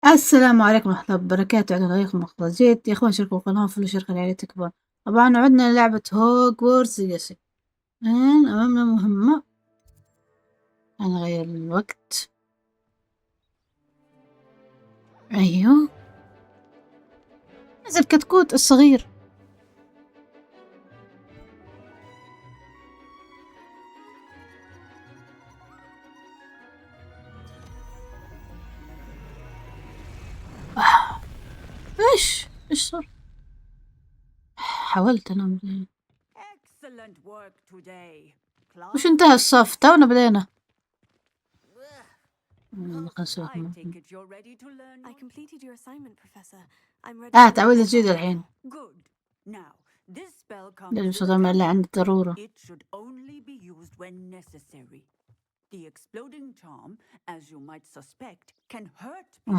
السلام عليكم ورحمة الله وبركاته، عدنا عليكم مخرجات يا اخوان، شاركوا القناة وفعلوا شركة العائلة تكبر. طبعا عدنا لعبة هوجورتس ليجاسي. الآن أمامنا مهمة، هنغير الوقت. أيوه، نزل كتكوت الصغير. آه. ايش صار؟ حاولت انام زين. وش انتهى الصف؟ تونا بدينا. تعويذة جديدة الحين. لازم صدام اللي عندي ضرورة. The exploding charm, as you might suspect, can hurt people.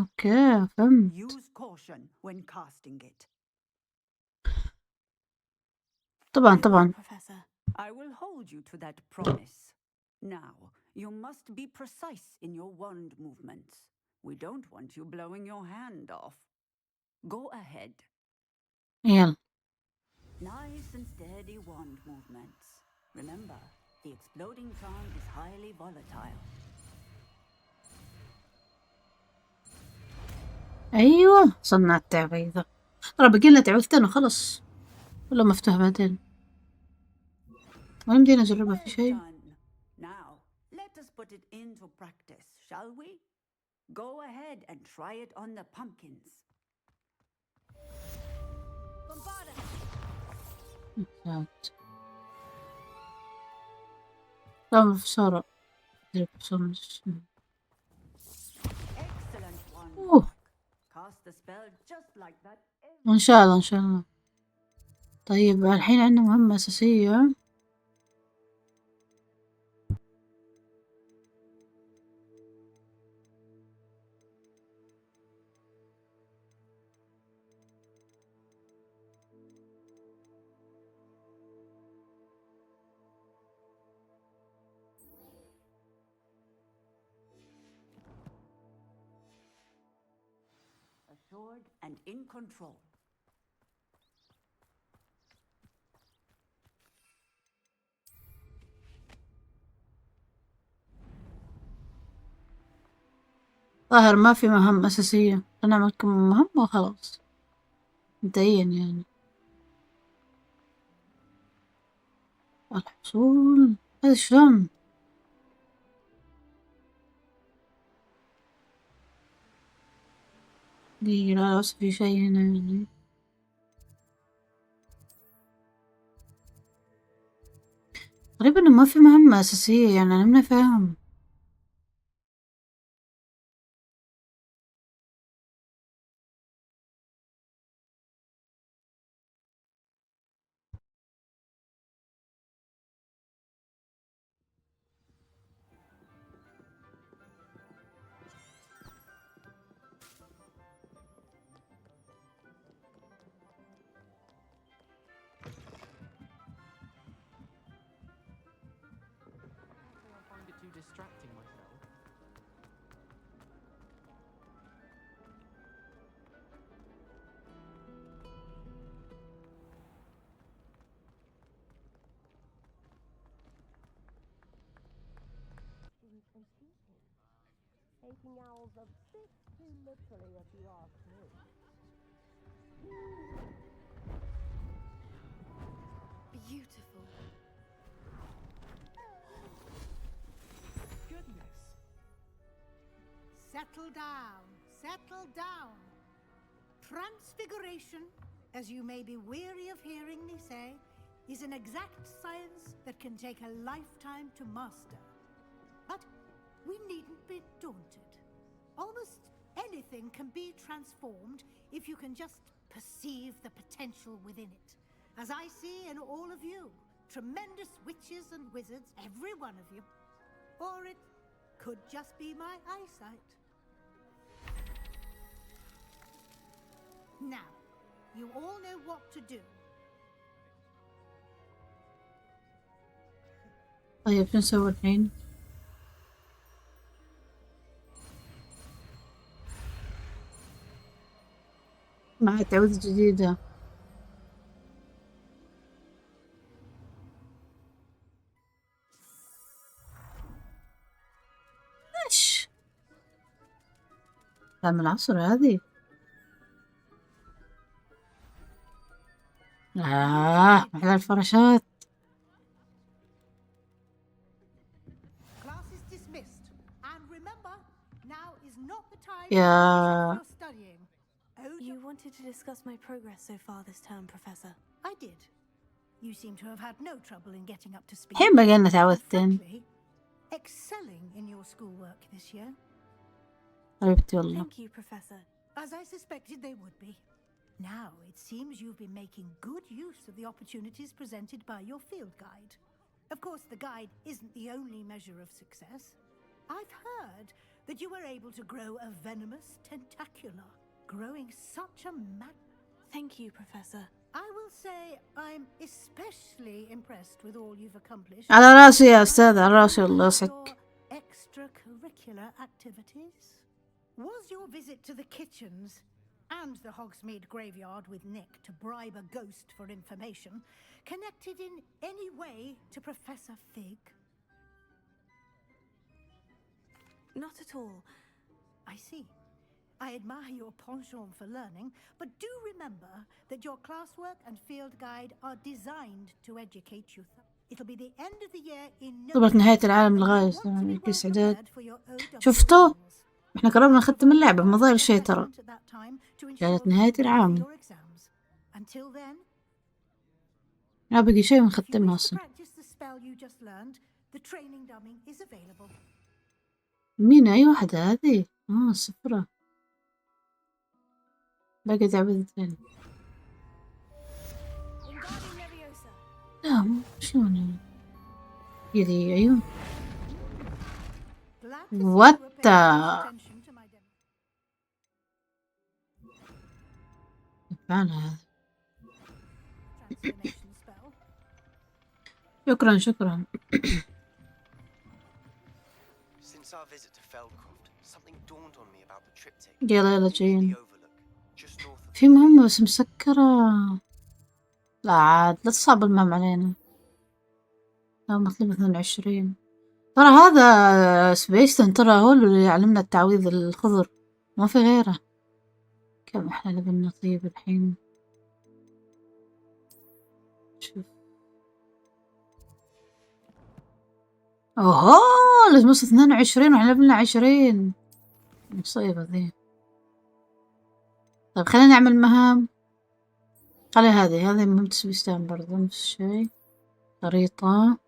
اوكي فهمت. Use caution when casting it. طبعا. Professor, I will hold you to that promise. Now, you must be precise in your wand movements. We don't want you blowing your hand off. Go ahead. يلا. Nice and steady wand movements. Remember, the exploding charm is highly volatile. ايوه صنعت تعويذة. ترى بقي لنا تعويذتين وخلص، ولا مفتوح بعدين؟ ما يمدينا نجربها في شيء. Now, let us put it into practice, shall we? Go ahead and try it on the pumpkins. Bumbarda. لا بسرعة. Excellent one. Cast the spell just like that. إن شاء الله. طيب الحين عندنا مهمة أساسية. Assured and in control. ظاهر ما في مهمة أساسية، أنا أعمل كم مهمة وخلاص مبدئيا يعني. الحصول هذا شلون؟ لا بس في شيء هنا يعني. غريب إنه ما في مهمة أساسية، يعني أنا من فاهم. Distracting myself. Taking owls a bit too literally, if you ask me. Beautiful. Goodness. Settle down. Transfiguration, as you may be weary of hearing me say, is an exact science that can take a lifetime to master. But we needn't be daunted. Almost anything can be transformed if you can just perceive the potential within it. As I see in all of you, tremendous witches and wizards, every one of you. Or it could just be my eyesight. Now, you all know what to do. طيب شو نسوي الحين؟ مع تعويذة جديدة. ايش من العصر هذه؟ على الفراشات. Class is dismissed. And remember, now is not the time Yeah. for studying. Oh, You wanted to discuss my progress so far this term, Professor. I did. You seem to have had no trouble in getting up to speed. الحين بقينا And تعوذتين. frankly, excelling in your schoolwork this year. حبيبتي والله. Thank you, Professor. As I suspected they would be. Now it seems you've been making good use of the opportunities presented by your field guide. Of course, the guide isn't the only measure of success. I've heard that you were able to grow a venomous tentacular, growing such a Thank you, Professor. I will say I'm especially impressed with all you've accomplished. على راسي يا أستاذ، على راسي الله يسعدك. Your extracurricular activities? Was your visit to the kitchens and the Hogsmeade graveyard with Nick to bribe a ghost for information connected in any way to Professor Fig? Not at all. I see. I admire your penchant for learning, but do remember that your classwork and field guide are designed to educate you. It'll be the end of the year in no طبعا نهاية العالم لغاية الاستعداد. شفتوا؟ احنا قربنا نختم اللعبة، ما ضايل شيء ترى. كانت نهاية العام. لا بقي شيء ونختمها أصلا. مين أي واحدة هذه؟ صفرة. باقي تعويذتين. لا شلون يدي؟ أيوه. وات فعلا هذا. شكرا شكرا. يلا يلا جايين. في مهمة بس مسكرة. لا عاد لا تصعب المهام علينا. لا مطلوب 22. ترى هذا سبيستون، ترى هو اللي يعلمنا التعويذ الخضر، ما في غيره. كم احنا نبي نطيب الحين. شوف. اوهو لازم نوصل 22 واحنا لنا 20. مصيبة ذي. طيب خلينا نعمل مهام. خلي هذه مهمة سبيستون برضه نفس الشيء. خريطة.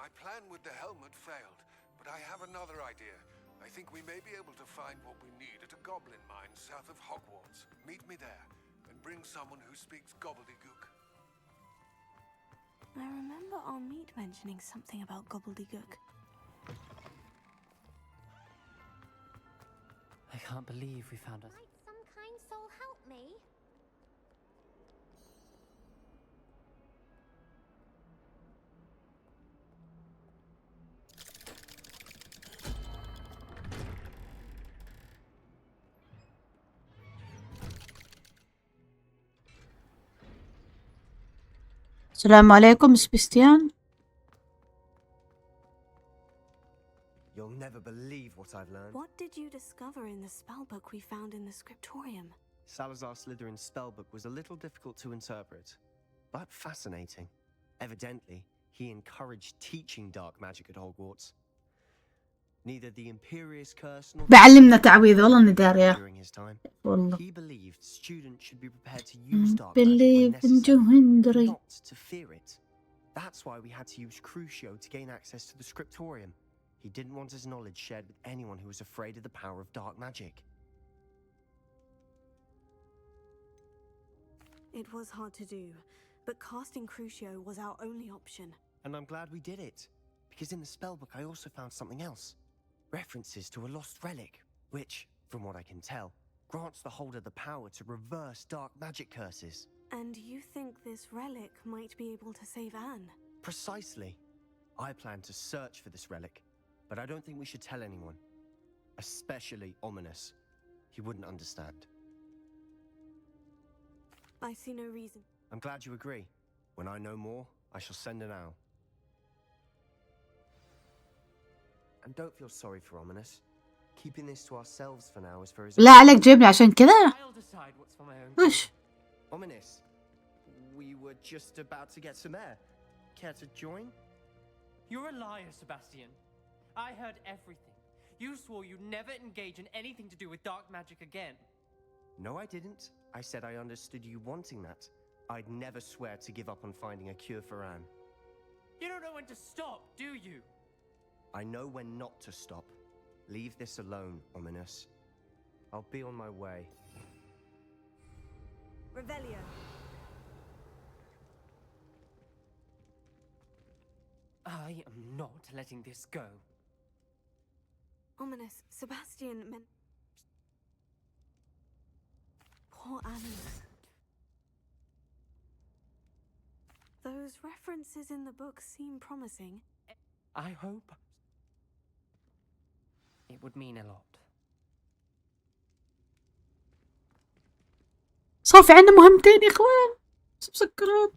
My plan with the helmet failed, but I have another idea. I think we may be able to find what we need at a goblin mine south of Hogwarts. Meet me there, and bring someone who speaks gobbledygook. I remember our meet mentioning something about gobbledygook. I can't believe we found us. Might some kind soul help me? السلام عليكم سبيستيان. You'll never believe what I've learned. What did you discover in the spellbook we found in the scriptorium? Salazar Slytherin's spellbook was a little difficult to interpret, but fascinating. Evidently, he encouraged teaching dark magic at Hogwarts. Neither the Imperious Curse nor بعلمنا تعويذ والله إني دارية. during his time. والله. He believed students should be prepared to use dark magic when necessary, not to fear it. That's why we had to use Crucio to gain access to the scriptorium. He didn't want his knowledge shared with anyone who was afraid of the power of dark magic. It was hard to do, but casting Crucio was our only option. And I'm glad we did it. because in the spellbook I also found something else. References to a lost relic, which, from what I can tell, grants the holder the power to reverse dark magic curses. And you think this relic might be able to save Anne? Precisely. I plan to search for this relic, but I don't think we should tell anyone. Especially Ominous. He wouldn't understand. I see no reason. I'm glad you agree. When I know more, I shall send an owl. And don't feel sorry for Ominous. Keeping this to ourselves for now is for his... لا عليك جايبني عشان كذا. I'll decide what's for my own. وش؟ Ominous, we were just about to get some air. Care to join? You're a liar, Sebastian. I heard everything. You swore you'd never engage in anything to do with dark magic again. No, I didn't. I said I understood you wanting that. I'd never swear to give up on finding a cure for Anne. You don't know when to stop, do you? I know when not to stop. Leave this alone, Ominous. I'll be on my way. Revelio. I am not letting this go. Ominous, Sebastian meant... Poor Annie. Those references in the book seem promising. I hope it would mean a lot. صار في عندنا مهمتين يا اخوان. مسكرات.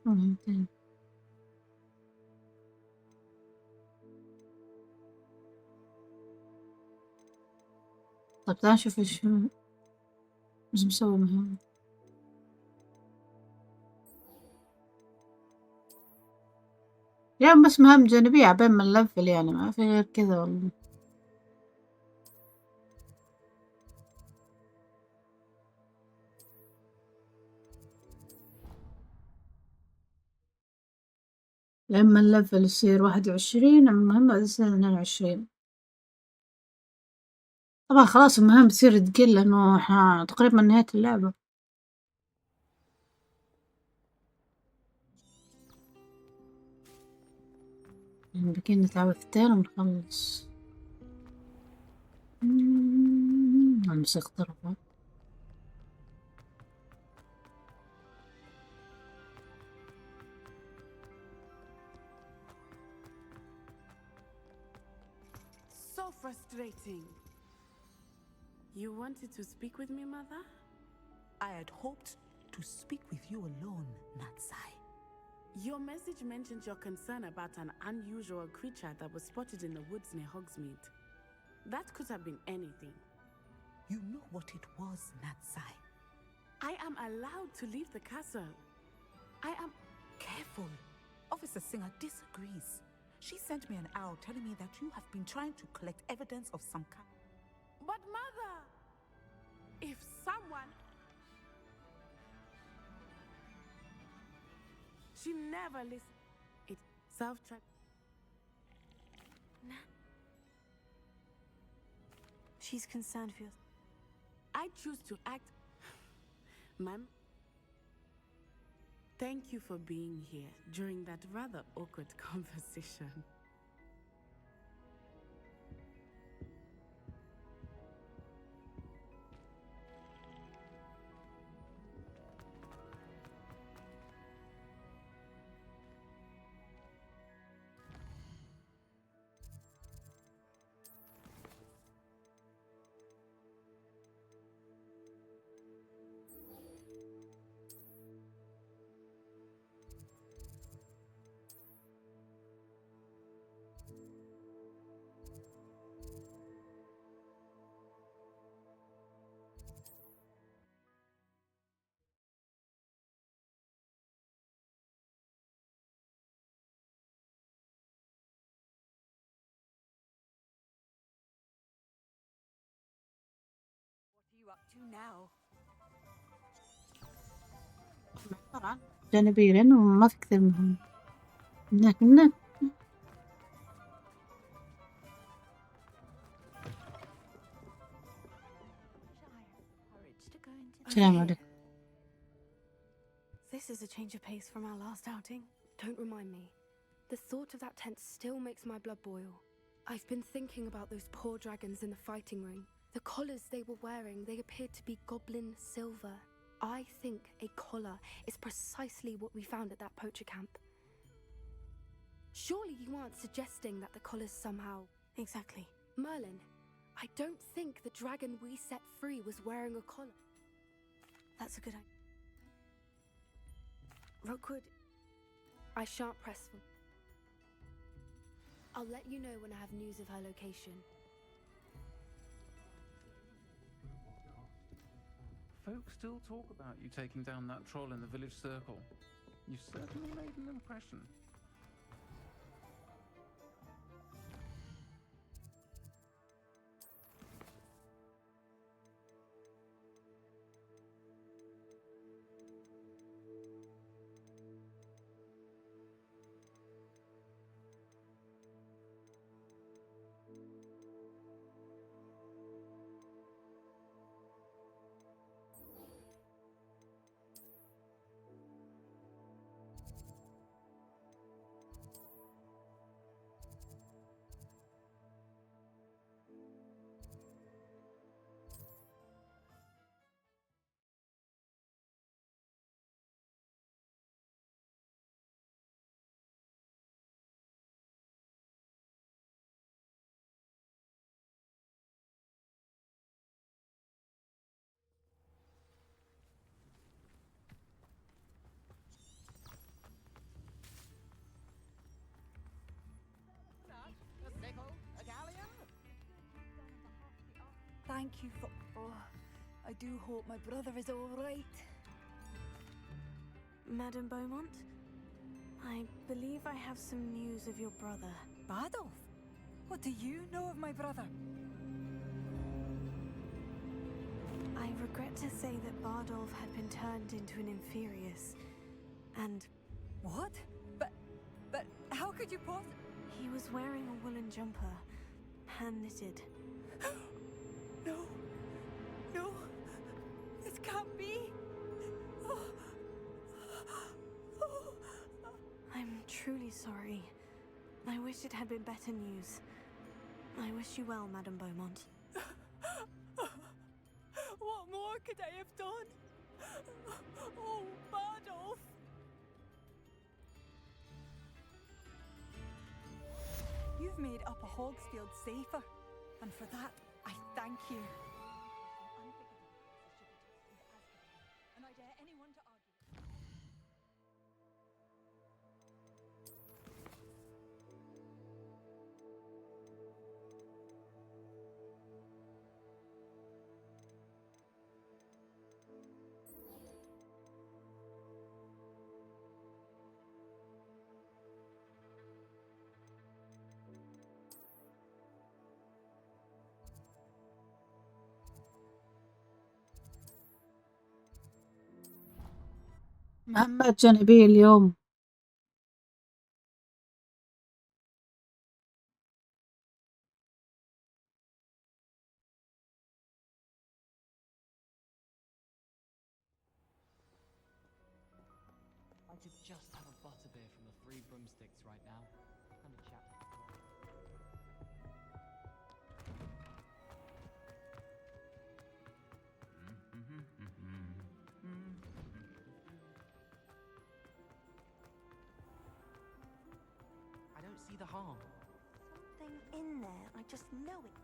مهمتين. طب تعال نشوف ايش مسوي مهم. يعني بس مهام جانبية عبين ما نلفل، يعني ما في غير كذا والله. لما نلفل يصير 21، المهمة تصير 22. طبعا خلاص المهام تصير تقل لأنه احنا تقريبا نهاية اللعبة. يمكن نتعوذتين ونخلص. الموسيقى ضربت. So frustrating. You wanted to speak with me, Mother? I had hoped to speak with you alone, Natsai. Your message mentioned your concern about an unusual creature that was spotted in the woods near Hogsmeade. That could have been anything. You know what it was, Natsai. I am allowed to leave the castle. I am... Careful. Officer Singer disagrees. She sent me an owl telling me that you have been trying to collect evidence of some kind. But Mother, if someone... She never listened. It's self-trust. She's concerned for you. I choose to act... Ma'am, thank you for being here during that rather awkward conversation. طبعا جانبية لأنه ما في كثير مهم. هناك السلام عليكم. This is a change of pace from our last outing. Don't remind me. The thought of that tent still makes my blood boil. I've been thinking about those poor dragons in the fighting ring. The collars they were wearing, they appeared to be goblin silver. I think a collar is precisely what we found at that poacher camp. Surely you aren't suggesting that the collars somehow... Exactly. Merlin, I don't think the dragon we set free was wearing a collar. That's a good idea. Rookwood, I shan't press for... I'll let you know when I have news of her location. Folks still talk about you taking down that troll in the village circle. You certainly made an impression. Thank you for... Oh, I do hope my brother is all right. Madame Beaumont, I believe I have some news of your brother. Bardolph? What do you know of my brother? I regret to say that Bardolph had been turned into an inferius, and... What? But how could you possibly... He was wearing a woolen jumper, hand-knitted. No, this can't be. I'm truly sorry. I wish it had been better news. I wish you well, Madame Beaumont. What more could I have done? Oh, Bardolph! You've made Upper Hogsfield safer, and for that, I thank you. And I dare anyone to argue. مهمات جانبية اليوم. I could just have a butterbeer from the Three Broomsticks right now. And a chat. I don't see the harm. Something in there, I just know it.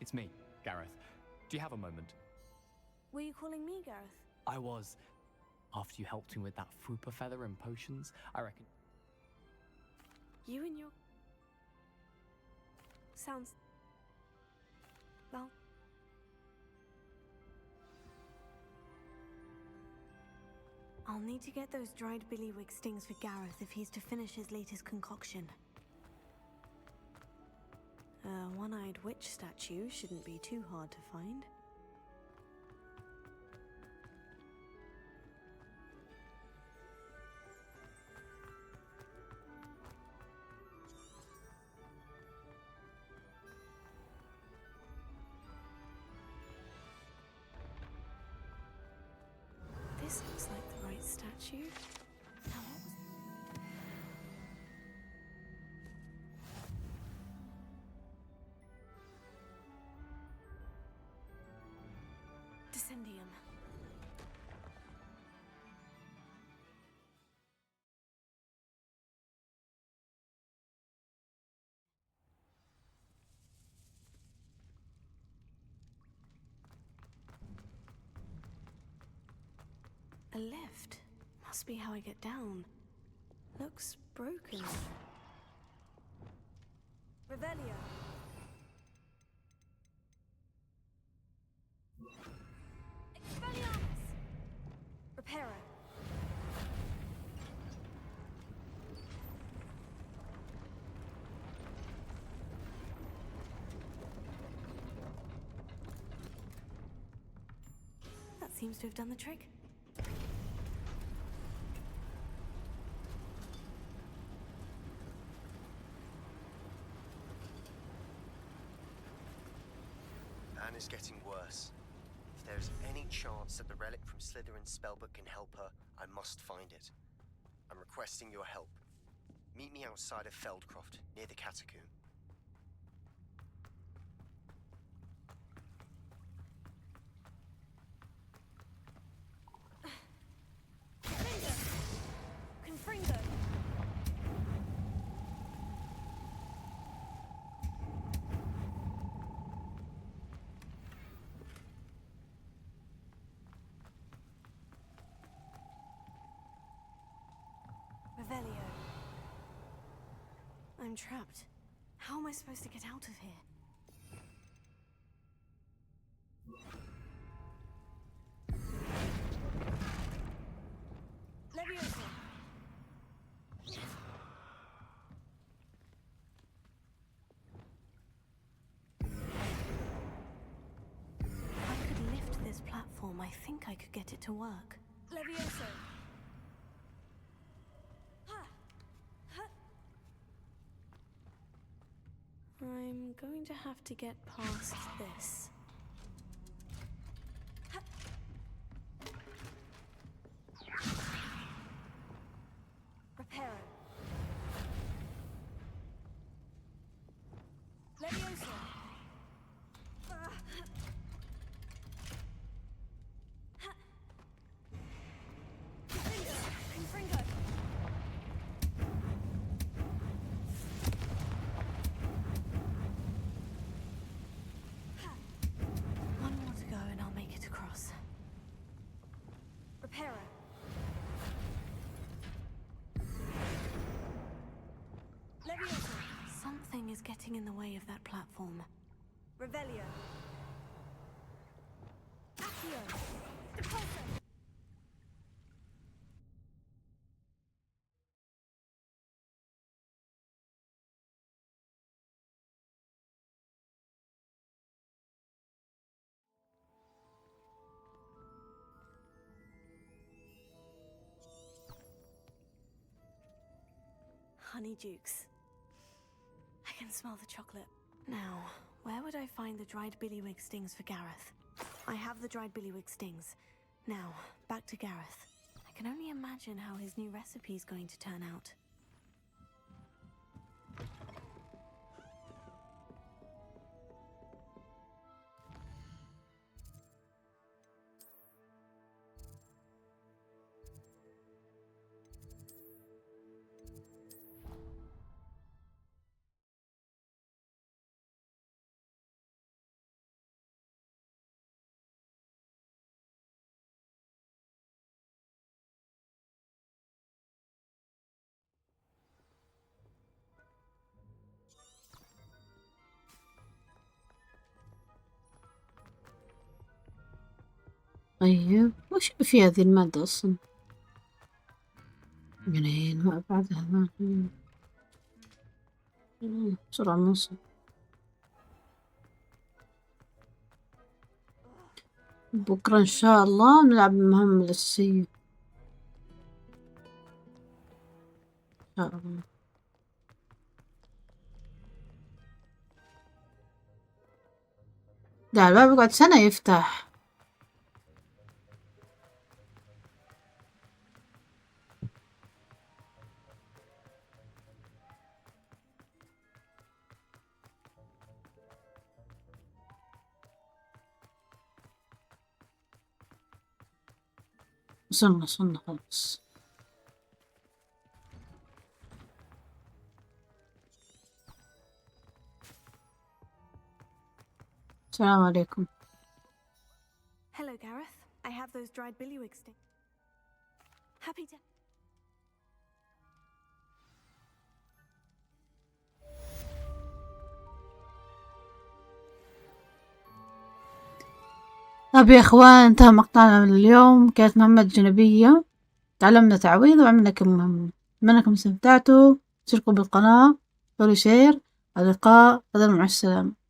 It's me, Gareth. Do you have a moment? Were you calling me, Gareth? I was. After you helped me with that fupa feather and potions, I reckon. You and your... Sounds... Well... I'll need to get those dried billywig stings for Gareth if he's to finish his latest concoction. A one-eyed witch statue shouldn't be too hard to find. This looks like the right statue. Now what was... Descendium. A lift. Must be how I get down. Looks broken. Revelio. Expelliarmus! Reparo. That seems to have done the trick. Anne is getting worse. If there is any chance that the relic from Slytherin's spellbook can help her, I must find it. I'm requesting your help. Meet me outside of Feldcroft, near the catacomb. Confringo! Revelio. I'm trapped. How am I supposed to get out of here? Leviosa! If I could lift this platform, I think I could get it to work. Leviosa! I'm going to have to get past this. Reparo. Leviosa. Confringo. One more to go and I'll make it across. Reparo. Leviosa. Something is getting in the way of that platform. Revelio. Accio. Depulso. Honeydukes. I can smell the chocolate. Now, where would I find the dried billywig stings for Gareth? I have the dried billywig stings. Now, back to Gareth. I can only imagine how his new recipe is going to turn out. طيب وش في هذه المادة أصلا؟ منين ما بعدها بسرعة نوصل. بكرة إن شاء الله نلعب المهمة الأساسية إن شاء الله. ده الباب يقعد سنة يفتح. وصلنا خلاص. السلام عليكم. Hello, Gareth. I have those dried billywig sticks. Happy to. طب يا اخوان انتهى مقطعنا من اليوم. كانت مهمة جانبية، تعلمنا تعويذ وعملنا كم مهمة. أتمنى انكم استمتعتوا. اشتركوا بالقناة، سووا شير. اللقاء. مع السلامة.